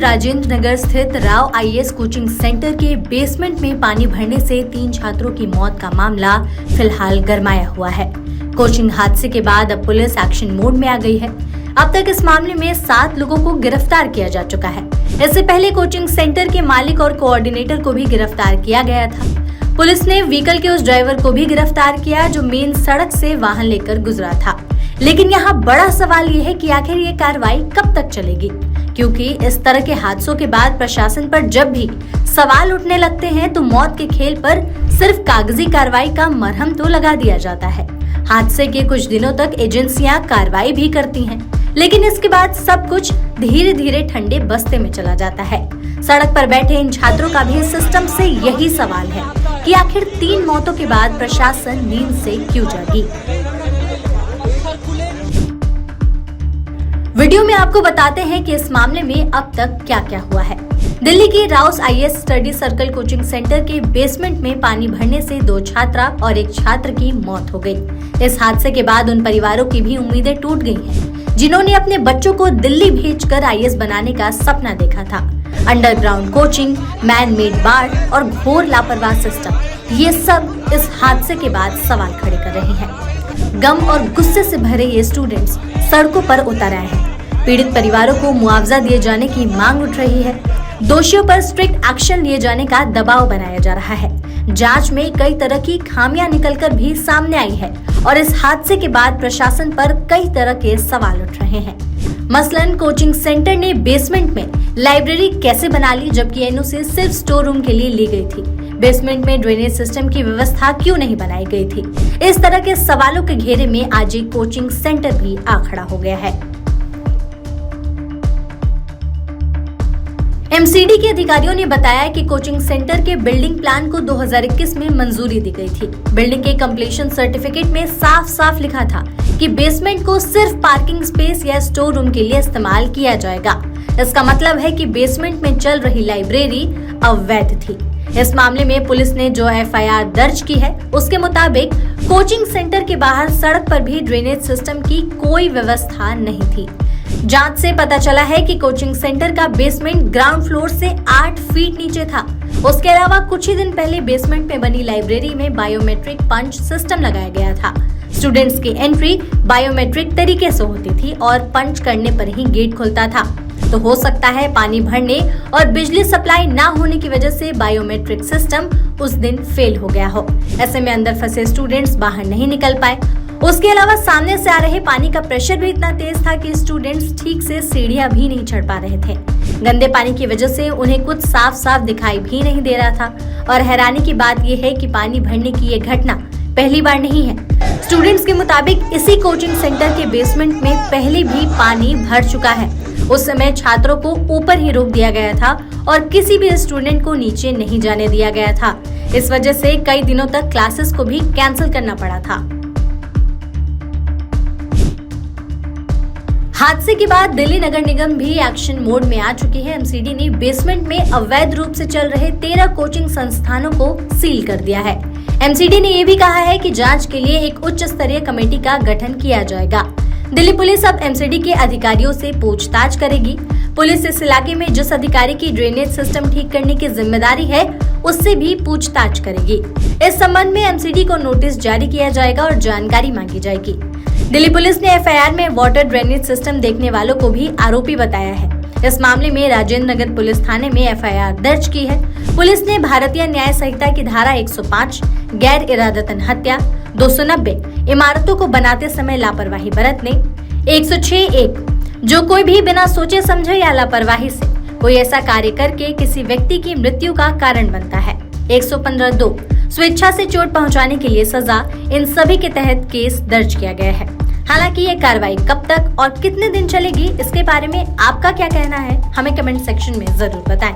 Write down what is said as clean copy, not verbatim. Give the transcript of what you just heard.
राजेंद्र नगर स्थित Rao IAS coaching centre के basement में पानी भरने से 3 छात्रों की मौत का मामला फिलहाल गरमाया हुआ है। कोचिंग हादसे के बाद अब पुलिस एक्शन मोड में आ गई है। अब तक इस मामले में 7 लोगों को गिरफ्तार किया जा चुका है। इससे पहले कोचिंग सेंटर के मालिक और कोऑर्डिनेटर को भी गिरफ्तार किया गया था। पुलिस ने व्हीकल के उस ड्राइवर को भी गिरफ्तार किया जो मेन सड़क से वाहन लेकर गुजरा था। लेकिन यहाँ बड़ा सवाल ये है कि आखिर ये कार्रवाई कब तक चलेगी, क्योंकि इस तरह के हादसों के बाद प्रशासन पर जब भी सवाल उठने लगते हैं तो मौत के खेल पर सिर्फ कागजी कार्रवाई का मरहम तो लगा दिया जाता है। हादसे के कुछ दिनों तक एजेंसियां कार्रवाई भी करती हैं, लेकिन इसके बाद सब कुछ धीरे धीरे ठंडे बस्ते में चला जाता है। सड़क पर बैठे इन छात्रों का भी सिस्टम से यही सवाल है कि आखिर 3 मौतों के बाद प्रशासन नींद से क्यों जागी। वीडियो में आपको बताते हैं कि इस मामले में अब तक क्या क्या हुआ है। दिल्ली की Rouse IAS study circle coaching centre के बेसमेंट में पानी भरने से 2 छात्रा और 1 छात्र की मौत हो गई। इस हादसे के बाद उन परिवारों की भी उम्मीदें टूट गई हैं, जिन्होंने अपने बच्चों को दिल्ली भेजकर आईएएस बनाने का सपना देखा था। अंडरग्राउंड कोचिंग, मैन मेड बाढ़ और घोर लापरवाह सिस्टम, ये सब इस हादसे के बाद सवाल खड़े कर रहे हैं। गम और गुस्से से भरे ये स्टूडेंट्स सड़कों पर उतर आए हैं। पीड़ित परिवारों को मुआवजा दिए जाने की मांग उठ रही है। दोषियों पर स्ट्रिक्ट एक्शन लिए जाने का दबाव बनाया जा रहा है। जांच में कई तरह की खामियां निकलकर भी सामने आई है और इस हादसे के बाद प्रशासन पर कई तरह के सवाल उठ रहे हैं। मसलन कोचिंग सेंटर ने बेसमेंट में लाइब्रेरी कैसे बना ली, जबकि एनओसी सिर्फ स्टोर रूम के लिए ली गई थी। बेसमेंट में ड्रेनेज सिस्टम की व्यवस्था क्यों नहीं बनाई गई थी। इस तरह के सवालों के घेरे में आज एक कोचिंग सेंटर भी आ खड़ा हो गया है। एमसीडी के अधिकारियों ने बताया कि कोचिंग सेंटर के बिल्डिंग प्लान को 2021 में मंजूरी दी गई थी। बिल्डिंग के कंप्लीशन सर्टिफिकेट में साफ साफ लिखा था कि बेसमेंट को सिर्फ पार्किंग स्पेस या स्टोर रूम के लिए इस्तेमाल किया जाएगा। इसका मतलब है कि बेसमेंट में चल रही लाइब्रेरी अवैध थी। इस मामले में पुलिस ने जो एफआईआर दर्ज की है, उसके मुताबिक कोचिंग सेंटर के बाहर सड़क पर भी ड्रेनेज सिस्टम की कोई व्यवस्था नहीं थी। जांच से पता चला है कि कोचिंग सेंटर का बेसमेंट ग्राउंड फ्लोर से 8 फीट नीचे था। उसके अलावा कुछ ही दिन पहले बेसमेंट में बनी लाइब्रेरी में बायोमेट्रिक पंच सिस्टम लगाया गया था। स्टूडेंट्स की एंट्री बायोमेट्रिक तरीके से होती थी और पंच करने पर ही गेट खुलता था। तो हो सकता है पानी भरने और बिजली सप्लाई ना होने की वजह से बायोमेट्रिक सिस्टम उस दिन फेल हो गया हो। ऐसे में अंदर फंसे स्टूडेंट्स बाहर नहीं निकल पाए। उसके अलावा सामने से आ रहे पानी का प्रेशर भी इतना तेज था कि स्टूडेंट्स ठीक से सीढ़ियां भी नहीं चढ़ पा रहे थे। गंदे पानी की वजह से उन्हें कुछ साफ साफ दिखाई भी नहीं दे रहा था। और हैरानी की बात यह है कि पानी भरने की ये घटना पहली बार नहीं है। स्टूडेंट्स के मुताबिक इसी कोचिंग सेंटर के बेसमेंट में पहले भी पानी भर चुका है। उस समय छात्रों को ऊपर ही रोक दिया गया था और किसी भी स्टूडेंट को नीचे नहीं जाने दिया गया था। इस वजह से कई दिनों तक क्लासेस को भी कैंसिल करना पड़ा था। हादसे के बाद दिल्ली नगर निगम भी एक्शन मोड में आ चुकी है। एमसीडी ने बेसमेंट में अवैध रूप से चल रहे 13 कोचिंग संस्थानों को सील कर दिया है। एमसीडी ने ये भी कहा है कि जांच के लिए एक उच्च स्तरीय कमेटी का गठन किया जाएगा। दिल्ली पुलिस अब एमसीडी के अधिकारियों से पूछताछ करेगी। पुलिस इस इलाके में जिस अधिकारी की ड्रेनेज सिस्टम ठीक करने की जिम्मेदारी है, उससे भी पूछताछ करेगी। इस संबंध में एमसीडी को नोटिस जारी किया जाएगा और जानकारी मांगी जाएगी। दिल्ली पुलिस ने एफआईआर में वाटर ड्रेनेज सिस्टम देखने वालों को भी आरोपी बताया है। इस मामले में राजेंद्र नगर पुलिस थाने में एफआईआर दर्ज की है। पुलिस ने भारतीय न्याय संहिता की धारा 105, गैर इरादतन हत्या, 290, इमारतों को बनाते समय लापरवाही बरतने, 106(1), जो कोई भी बिना सोचे समझे या लापरवाही से कोई ऐसा कार्य करके किसी व्यक्ति की मृत्यु का कारण बनता है, 115(2), स्वेच्छा से चोट पहुंचाने के लिए सजा, इन सभी के तहत केस दर्ज किया गया है। हालांकि ये कार्रवाई कब तक और कितने दिन चलेगी, इसके बारे में आपका क्या कहना है, हमें कमेंट सेक्शन में जरूर बताएं।